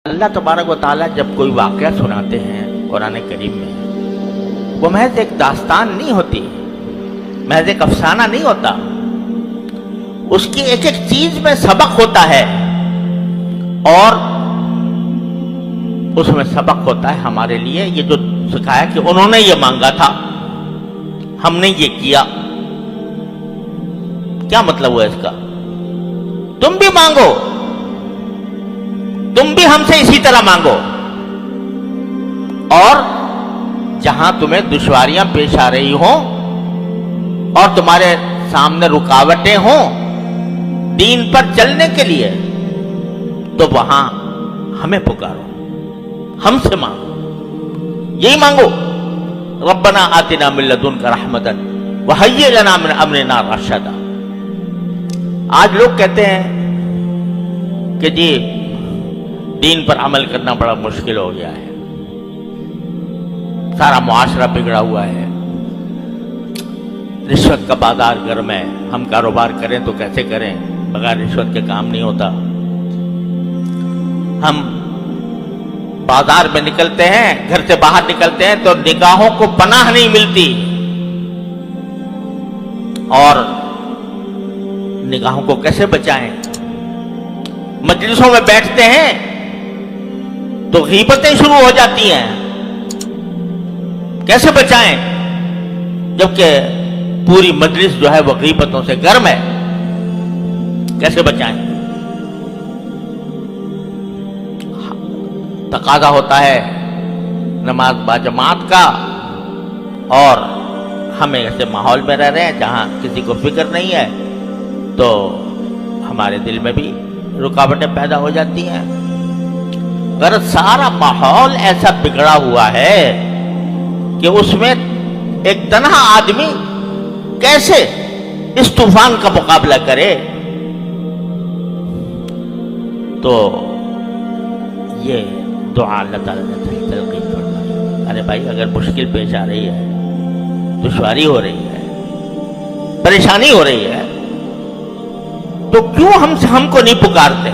اللہ تبارک و تعالیٰ جب کوئی واقعہ سناتے ہیں قرآن کریم میں، وہ محض ایک داستان نہیں ہوتی، محض ایک افسانہ نہیں ہوتا، اس کی ایک ایک چیز میں سبق ہوتا ہے، اور اس میں سبق ہوتا ہے ہمارے لیے یہ جو سکھایا کہ انہوں نے یہ مانگا تھا، ہم نے یہ کیا۔ کیا مطلب ہوا اس کا؟ تم بھی مانگو، تم بھی ہم سے اسی طرح مانگو، اور جہاں تمہیں دشواریاں پیش آ رہی ہوں اور تمہارے سامنے رکاوٹیں ہوں دین پر چلنے کے لیے، تو وہاں ہمیں پکارو، ہم سے مانگو، یہی مانگو۔ ربنا آتنا من لدنک رحمۃ وہیئ لنا من امرنا رشدا۔ آج لوگ کہتے ہیں کہ جی دین پر عمل کرنا بڑا مشکل ہو گیا ہے، سارا معاشرہ بگڑا ہوا ہے، رشوت کا بازار گرم ہے، ہم کاروبار کریں تو کیسے کریں، بغیر رشوت کے کام نہیں ہوتا۔ ہم بازار میں نکلتے ہیں، گھر سے باہر نکلتے ہیں تو نگاہوں کو پناہ نہیں ملتی، اور نگاہوں کو کیسے بچائیں؟ مجلسوں میں بیٹھتے ہیں تو غیبتیں شروع ہو جاتی ہیں، کیسے بچائیں جبکہ پوری مجلس جو ہے وہ غیبتوں سے گرم ہے؟ کیسے بچائیں؟ تقاضا ہوتا ہے نماز باجماعت کا، اور ہم ایسے ماحول میں رہ رہے ہیں جہاں کسی کو فکر نہیں ہے، تو ہمارے دل میں بھی رکاوٹیں پیدا ہو جاتی ہیں۔ اگر سارا ماحول ایسا بگڑا ہوا ہے کہ اس میں ایک تنہا آدمی کیسے اس طوفان کا مقابلہ کرے، تو یہ دعا اللہ تعالیٰ نے تلقین فرمائی۔ ارے بھائی، اگر مشکل پیش آ رہی ہے، دشواری ہو رہی ہے، پریشانی ہو رہی ہے، تو کیوں ہم کو نہیں پکارتے؟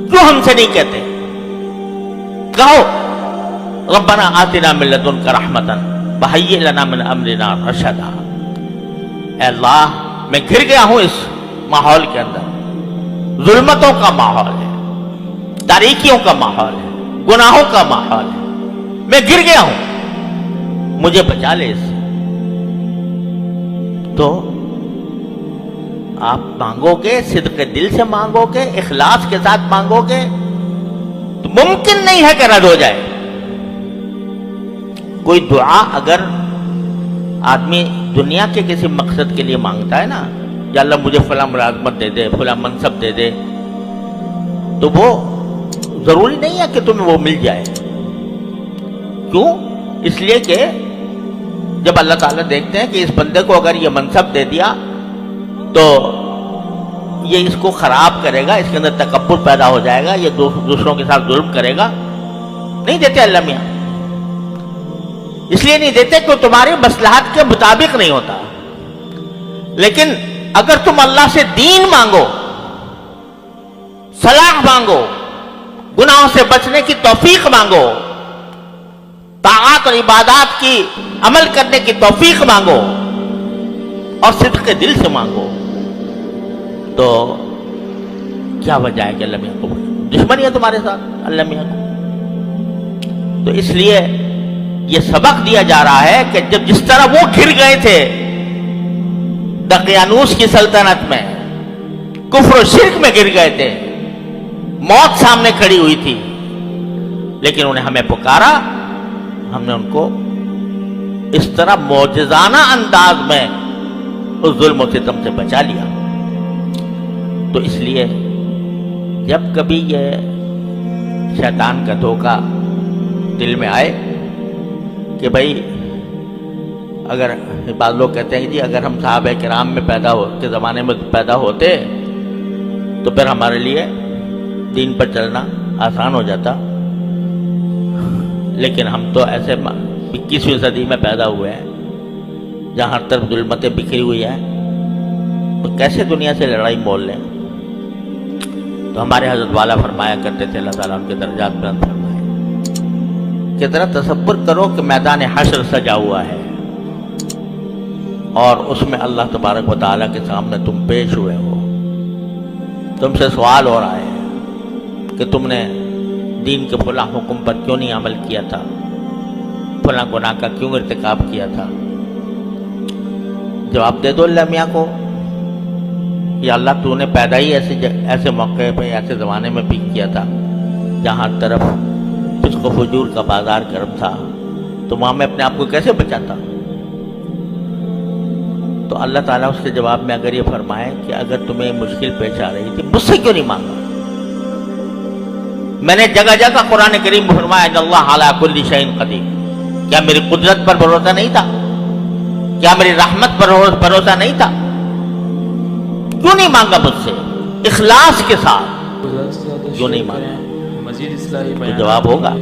کیوں ہم سے نہیں کہتے؟ کہو ربنا آتنا من لدنک رحمۃ وہیئ لنا من امرنا رشدا۔ اے اللہ، میں گر گیا ہوں اس ماحول کے اندر، ظلمتوں کا ماحول ہے، تاریکیوں کا ماحول ہے، گناہوں کا ماحول ہے، میں گر گیا ہوں، مجھے بچا لے اس سے۔ تو آپ مانگو گے، صدق دل سے مانگو گے، اخلاص کے ساتھ مانگو گے، تو ممکن نہیں ہے کہ رد ہو جائے۔ کوئی دعا اگر آدمی دنیا کے کسی مقصد کے لیے مانگتا ہے نا، یا اللہ مجھے فلاں ملازمت دے دے، فلاں منصب دے دے، تو وہ ضروری نہیں ہے کہ تمہیں وہ مل جائے۔ کیوں؟ اس لیے کہ جب اللہ تعالیٰ دیکھتے ہیں کہ اس بندے کو اگر یہ منصب دے دیا تو یہ اس کو خراب کرے گا، اس کے اندر تکبر پیدا ہو جائے گا، یہ دوسروں کے ساتھ ظلم کرے گا، نہیں دیتے اللہ میاں۔ اس لیے نہیں دیتے کہ تمہاری مصلحت کے مطابق نہیں ہوتا۔ لیکن اگر تم اللہ سے دین مانگو، صلاح مانگو، گناہوں سے بچنے کی توفیق مانگو، طاعات اور عبادات کی عمل کرنے کی توفیق مانگو، اور صدق دل سے مانگو، تو کیا وجہ ہے کہ اللہ میاں کو دشمنی ہے تمہارے ساتھ؟ اللہ میاں کو تو اس لیے یہ سبق دیا جا رہا ہے کہ جس طرح وہ گر گئے تھے دقیانوس کی سلطنت میں، کفر و شرک میں گر گئے تھے، موت سامنے کھڑی ہوئی تھی، لیکن انہیں ہمیں پکارا، ہم نے ان کو اس طرح معجزانہ انداز میں اس ظلم و ستم سے بچا لیا۔ تو اس لیے جب کبھی یہ شیطان کا دھوکہ دل میں آئے کہ بھائی، اگر بعض لوگ کہتے ہیں کہ جی اگر ہم صحابہ کرام میں کے زمانے میں پیدا ہوتے تو پھر ہمارے لیے دین پر چلنا آسان ہو جاتا، لیکن ہم تو ایسے 21ویں صدی میں پیدا ہوئے ہیں جہاں ہر طرف ظلمتیں بکھری ہوئی ہیں، تو کیسے دنیا سے لڑائی مول لیں؟ تو ہمارے حضرت والا فرمایا کرتے تھے، اللہ تعالیٰ ان کے درجات بلند فرمائے، کہ ذرا تصور کرو کہ میدان حشر سجا ہوا ہے اور اس میں اللہ تبارک و تعالیٰ کے سامنے تم پیش ہوئے ہو، تم سے سوال ہو رہا ہے کہ تم نے دین کے فلاں حکم پر کیوں نہیں عمل کیا تھا، فلاں گناہ کا کیوں ارتکاب کیا تھا۔ جواب دے دو اللہ میاں کو، یا اللہ تو نے پیدا ہی ایسے موقع پہ، ایسے زمانے میں بھی کیا تھا جہاں طرف فسق و فجور کا بازار گرم تھا، تو وہاں میں اپنے آپ کو کیسے بچاتا۔ تو اللہ تعالیٰ اس کے جواب میں اگر یہ فرمائے کہ اگر تمہیں مشکل پیش آ رہی تھی مجھ سے کیوں نہیں مانگا، میں نے جگہ جگہ قرآن کریم میں فرمایا ان اللہ علی کل شیء قدیر، کیا میری قدرت پر بھروسہ نہیں تھا، کیا میری رحمت پر بھروسہ نہیں تھا، کیوں نہیں مانگا مجھ سے اخلاص کے ساتھ، کیوں نہیں مانگا؟ مزید اصلاحی تو جواب ہوگا۔